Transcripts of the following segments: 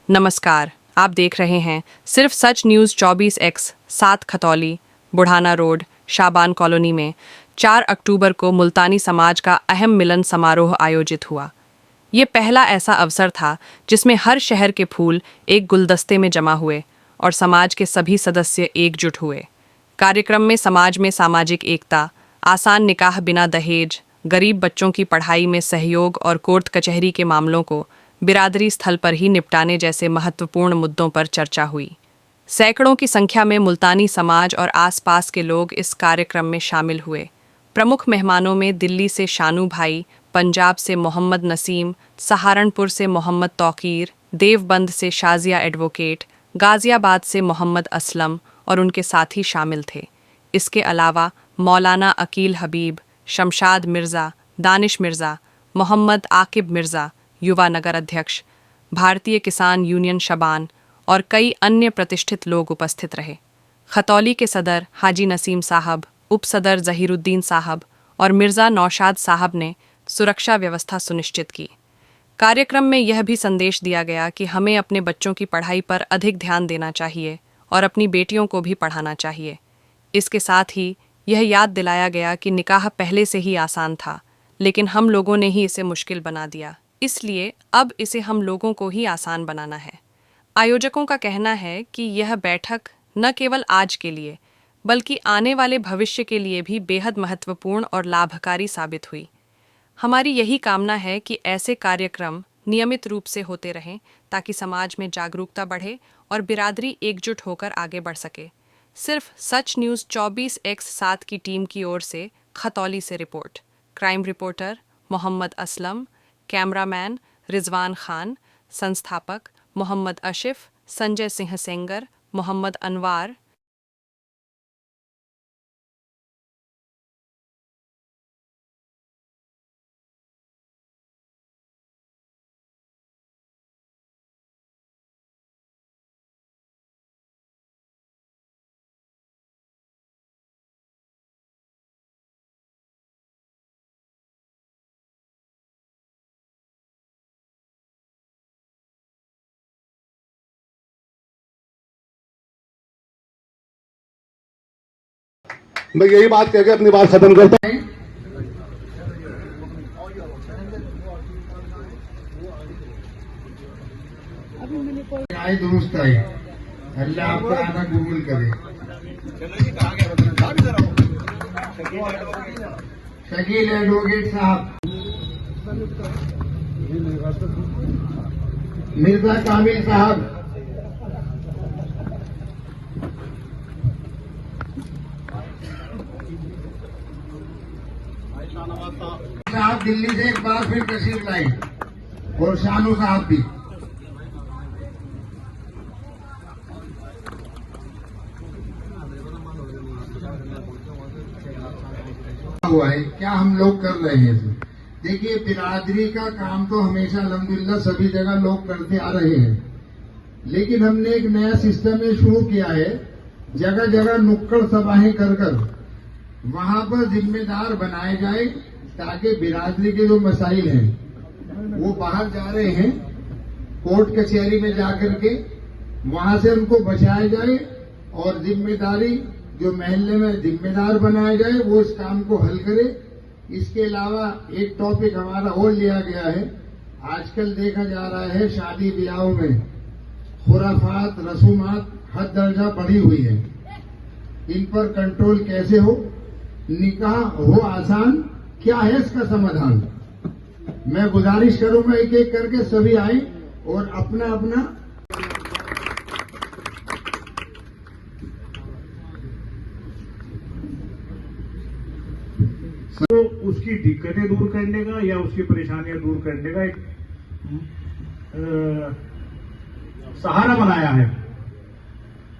नमस्कार, आप देख रहे हैं सिर्फ Sach news 24x 7 Khatauli, Budhana road, Shaban colony में 4 अक्टूबर को मुल्तानी समाज का अहम मिलन समारोह आयोजित हुआ। ये पहला ऐसा अवसर था जिसमें हर शहर के फूल एक गुलदस्ते में जमा हुए और समाज के सभी सदस्य एकजुट हुए। कार्यक्रम में समाज में सामाजिक एकता, आसान निकाह बिना दहेज, गरीब बच्चों की पढ़ाई में सहयोग और कोर्ट कचहरी के मामलों को बिरादरी स्थल पर ही निपटाने जैसे महत्वपूर्ण मुद्दों पर चर्चा हुई। सैकड़ों की संख्या में मुल्तानी समाज और आसपास के लोग इस कार्यक्रम में शामिल हुए। प्रमुख मेहमानों में दिल्ली से शानू भाई, पंजाब से मोहम्मद नसीम, सहारनपुर से मोहम्मद तौकीर, देवबंद से शाजिया एडवोकेट, गाजियाबाद से मोहम्मद असलम और उनके साथी शामिल थे। इसके अलावा मौलाना अकील हबीब, शमशाद मिर्ज़ा, दानिश मिर्ज़ा, मोहम्मद आकिब मिर्ज़ा, युवा नगर अध्यक्ष, भारतीय किसान यूनियन शबान और कई अन्य प्रतिष्ठित लोग उपस्थित रहे। खतौली के सदर हाजी नसीम साहब, उप सदर जहीरुद्दीन साहब और मिर्ज़ा नौशाद साहब ने सुरक्षा व्यवस्था सुनिश्चित की। कार्यक्रम में यह भी संदेश दिया गया कि हमें अपने बच्चों की पढ़ाई पर अधिक ध्यान देना चाहिए और अपनी बेटियों को भी पढ़ाना चाहिए। इसके साथ ही यह याद दिलाया गया कि निकाह पहले से ही आसान था, लेकिन हम लोगों ने ही इसे मुश्किल बना दिया, इसलिए अब इसे हम लोगों को ही आसान बनाना है। आयोजकों का कहना है कि यह बैठक न केवल आज के लिए बल्कि आने वाले भविष्य के लिए भी बेहद महत्वपूर्ण और लाभकारी साबित हुई। हमारी यही कामना है कि ऐसे कार्यक्रम नियमित रूप से होते रहें ताकि समाज में जागरूकता बढ़े और बिरादरी एकजुट होकर आगे बढ़ सके। सिर्फ सच न्यूज़ 24x 7 की टीम की ओर से खतौली से report. Crime reporter Mohammad Aslam, cameraman Rizwan Khan, संस्थापक मोहम्मद अशिफ, संजय सिंह सेंगर, मोहम्मद अनवार। मैं यही बात कह के अपनी बात खत्म करता हूं। आए दुरुस्त आए, अल्लाह आपका आना कबूल करे। शकील एडवोकेट साहब, मिर्जा कामिल साहब, साहब दिल्ली से एक बार फिर तशरीफ लाई और शानू साहब भी। हुआ है क्या हम लोग कर रहे हैं इसमें? देखिए, बिरादरी का काम तो हमेशा अल्हम्दुलिल्लाह सभी जगह लोग करते आ रहे हैं, लेकिन हमने एक नया सिस्टम ये शुरू किया है। जगह जगह नुक्कड़ सभाएं कर वहां पर जिम्मेदार बनाए जाए ताकि बिरादरी के जो मसाइल हैं वो बाहर जा रहे हैं, कोर्ट कचहरी में जाकर के वहां से उनको बचाया जाए और जिम्मेदारी जो महल्ले में जिम्मेदार बनाया जाए वो इस काम को हल करे। इसके अलावा एक टॉपिक हमारा और लिया गया है। आजकल देखा जा रहा है शादी ब्याहों में खुराफात रसूमात हद दर्जा बढ़ी हुई है, इन पर कंट्रोल कैसे हो, निकाह हो आसान, क्या है इसका समाधान? मैं गुजारिश करूंगा एक एक करके सभी आए और अपना अपना तो उसकी दिक्कतें दूर करने का या उसकी परेशानियां दूर करने का एक सहारा बनाया है।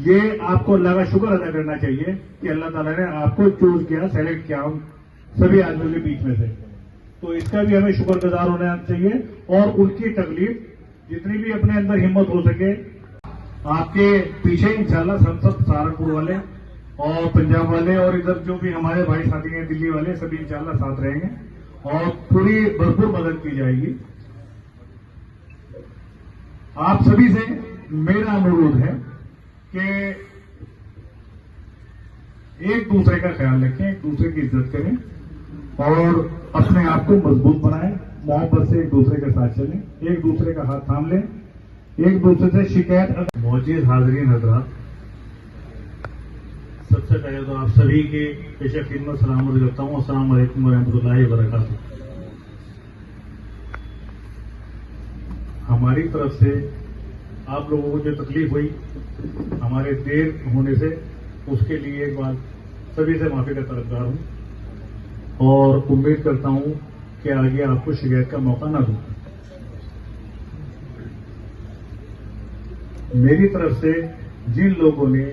ये आपको अल्लाह का शुक्र अदा करना चाहिए कि अल्लाह ताला ने आपको चूज किया, सेलेक्ट किया हम सभी आदमियों के बीच में से। तो इसका भी हमें शुक्रगुजार होना चाहिए और उनकी तकलीफ जितनी भी अपने अंदर हिम्मत हो सके आपके पीछे इंशाल्लाह संसद सहारनपुर वाले और पंजाब वाले और इधर जो भी हमारे भाई साथी हैं दिल्ली वाले सभी इंशाल्लाह साथ रहेंगे और पूरी भरपूर मदद की जाएगी। आप सभी से मेरा अनुरोध है कि एक दूसरे का ख्याल रखें, एक दूसरे की इज्जत करें और अपने आप को मजबूत बनाएं, मोहब्बत से एक दूसरे के साथ चलें, एक दूसरे का हाथ थाम लें, एक दूसरे से शिकायत। मौजूद हाज़रीन हज़रात, सबसे पहले तो आप सभी के पेशा खिदमत सलाम अर्ज़ करता हूँ। अस्सलाम वालेकुम वरहमतुल्लाहि वबरकातुहू। हमारी तरफ से आप लोगों को जो तकलीफ हुई हमारे देर होने से, उसके लिए एक बार सभी से माफी का तलबगार हूं और उम्मीद करता हूं कि आगे आपको शिकायत का मौका ना दूं। मेरी तरफ से जिन लोगों ने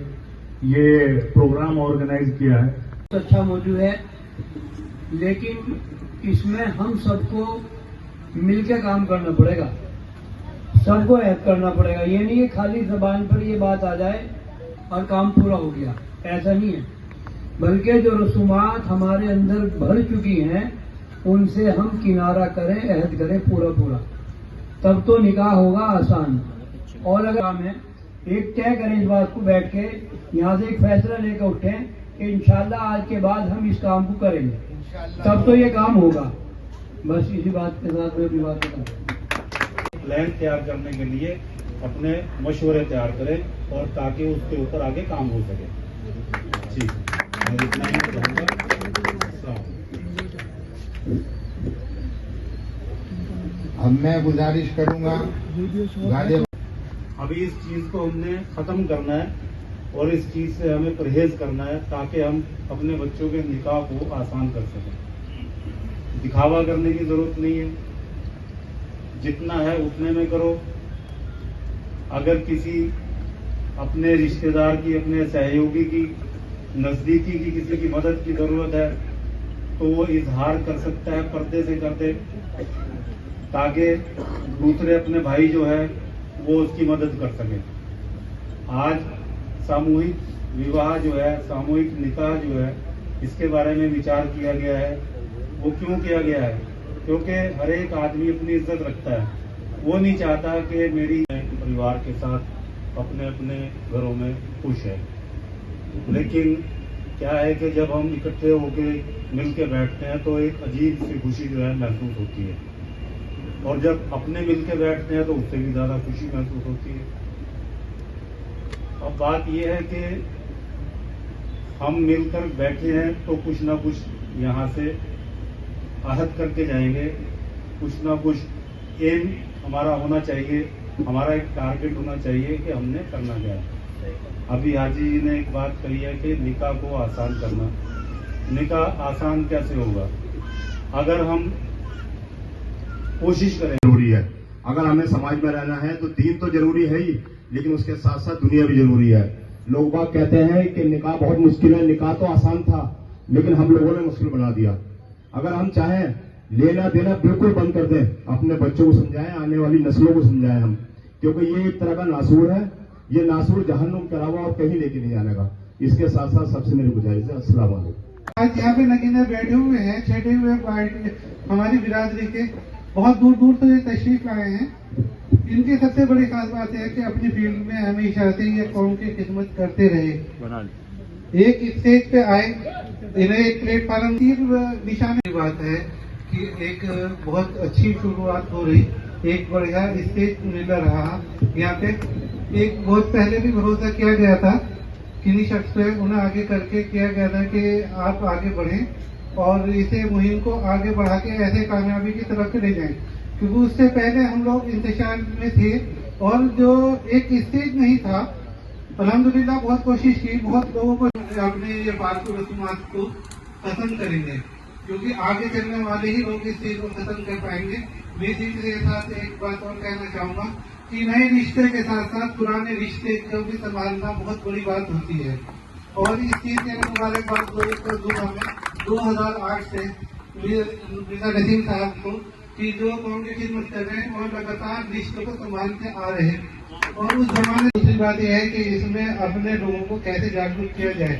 ये प्रोग्राम ऑर्गेनाइज किया है, अच्छा मौजूद है, लेकिन इसमें हम सबको मिलकर काम करना पड़ेगा, सबको ऐड करना पड़ेगा। ये नहीं है खाली जबान पर ये बात आ जाए और काम पूरा हो गया, ऐसा नहीं है। बल्कि जो रसूमात हमारे अंदर भर चुकी हैं उनसे हम किनारा करें, अहद करें पूरा, तब तो निकाह होगा आसान। और अगर काम है, एक तय करें इस बात को, बैठ के यहाँ से एक फैसला लेकर उठें कि इंशाल्लाह आज के बाद हम इस काम को करेंगे, तब तो ये काम होगा। बस इसी बात के साथ मैं अपनी बात बताऊँ। प्लान तैयार करने के लिए अपने मशवरे तैयार करें और ताकि उसके ऊपर आगे काम हो सके। जी, मैं इतना ही कहूँगा। अब मैं गुजारिश करूंगा गालिब, अभी इस चीज को हमने खत्म करना है और इस चीज से हमें परहेज करना है ताकि हम अपने बच्चों के निकाह को आसान कर सकें। दिखावा करने की जरूरत नहीं है, जितना है उतने में करो। अगर किसी अपने रिश्तेदार की, अपने सहयोगी की, नजदीकी की किसी की मदद की जरूरत है तो वो इजहार कर सकता है पर्दे से करते, ताकि दूसरे अपने भाई जो है वो उसकी मदद कर सके। आज सामूहिक विवाह जो है, सामूहिक निकाह जो है, इसके बारे में विचार किया गया है। वो क्यों किया गया है? क्योंकि हर एक आदमी अपनी इज्जत रखता है, वो नहीं चाहता कि मेरी परिवार के साथ अपने अपने घरों में खुश है। लेकिन क्या है कि जब हम इकट्ठे होकर मिल के बैठते हैं तो एक अजीब सी खुशी जो है महसूस होती है, और जब अपने मिल के बैठते हैं तो उससे भी ज्यादा खुशी महसूस होती है। अब बात यह है कि हम मिलकर बैठे हैं तो कुछ ना कुछ यहाँ से आहत करके जाएंगे, कुछ ना कुछ एम हमारा होना चाहिए, हमारा एक टारगेट होना चाहिए कि हमने करना क्या है। अभी हाजी जी ने एक बात कही है कि निकाह को आसान करना। निकाह आसान कैसे होगा? अगर हम कोशिश करें। जरूरी है, अगर हमें समाज में रहना है तो दीन तो जरूरी है ही, लेकिन उसके साथ साथ दुनिया भी जरूरी है। लोग बात कहते हैं कि निकाह बहुत मुश्किल है, निकाह तो आसान था लेकिन हम लोगों ने मुश्किल बना दिया। अगर हम चाहें लेना देना बिल्कुल बंद कर दें, अपने बच्चों को समझाएं, आने वाली नस्लों को समझाएं हम, क्योंकि ये एक तरह का नासूर है। ये नासूर जहन्नुम के अलावा और कहीं लेके नहीं जाने का। इसके साथ साथ सबसे मेरी गुजारिश है, अस्सलाम वालेकुम। आज यहाँ पे नगीने बैठे हुए हैं, छठे हुए पार्टी हमारी बिरादरी के, बहुत दूर दूर से तशरीफ लाए हैं। इनकी सबसे बड़ी खास बात है कि अपनी फील्ड में हमेशा से ये कौम की खिदमत करते रहे। एक स्टेज पे आए, इन्हें एक प्लेटफॉर्म की निशानी बात है कि एक बहुत अच्छी शुरुआत हो रही, एक बढ़िया स्टेज मिल रहा। यहाँ पे एक बहुत पहले भी भरोसा किया गया था किन्हीं शख्स पे, उन्हें आगे करके किया गया था कि आप आगे बढ़ें और इसे मुहिम को आगे बढ़ा के ऐसे कामयाबी की तरफ ले जाएं, क्योंकि उससे पहले हम लोग इंतजार में थे और जो एक स्टेज नहीं था। अल्हम्दुलिल्लाह बहुत कोशिश की, बहुत लोगों को अपने ये फालतू रसूमात को खत्म करेंगे, क्योंकि आगे चलने वाले ही लोग इस चीज को खत्म कर पाएंगे। मैं इसी के साथ एक बात और कहना चाहूंगा कि नए रिश्ते के साथ साथ पुराने रिश्ते को भी संभालना बहुत बड़ी बात होती है। और इस चीज के मुबारकबाद दूंगा मैं 2008 से मिर्जा नसीम साहब को कि जो कौम की खिदमत कर रहे हैं और लगातार रिश्तों को संभालते आ रहे हैं। और उस जमाने दूसरी बात यह है कि इसमें अपने लोगों को कैसे जागरूक किया जाए।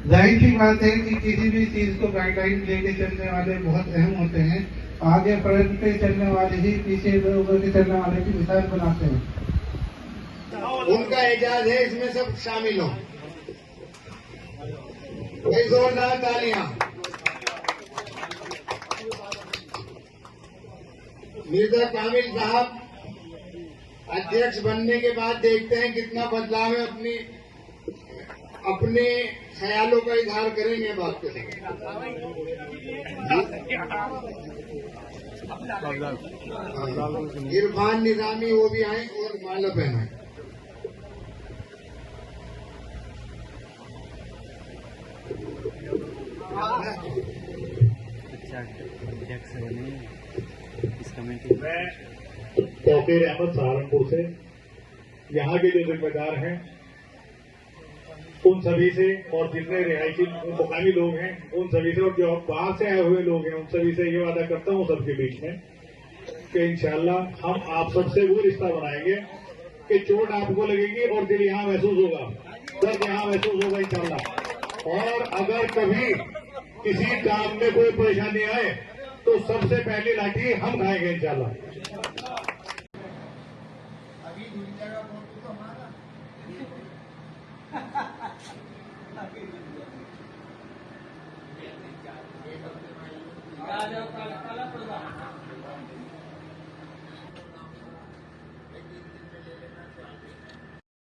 जाहिर सी बात है कि किसी भी चीज को गाइडलाइन लेके चलने वाले बहुत अहम होते हैं, आगे फ्रंट पे चलने वाले ही पीछे इधर उधर के चलने वाले की मिसाल बनाते हैं। उनका एजाज है, इसमें सब शामिल हो। कई जोरदार तालियां। मिर्जा कामिल साहब अध्यक्ष बनने के बाद देखते हैं कितना बदलाव है, अपने ख्यालों का इजहार करेंगे बात के साथ। इरफान निजामी वो भी आए और माला पहनाए। मैं तौकीर अहमद सहारनपुर से, यहाँ के जो जिम्मेदार हैं उन सभी से और जितने रिहायशी मुकामी लोग हैं उन सभी से और जो बाहर से आए हुए लोग हैं उन सभी से ये वादा करता हूँ सबके बीच में कि इंशाल्लाह हम आप सबसे वो रिश्ता बनाएंगे कि चोट आपको लगेगी और दिल यहाँ महसूस होगा, दर्द यहाँ महसूस होगा इंशाल्लाह। और अगर कभी किसी काम में कोई परेशानी आए तो सबसे पहली लाठी हम खाएंगे इंशाल्लाह। आ जाओ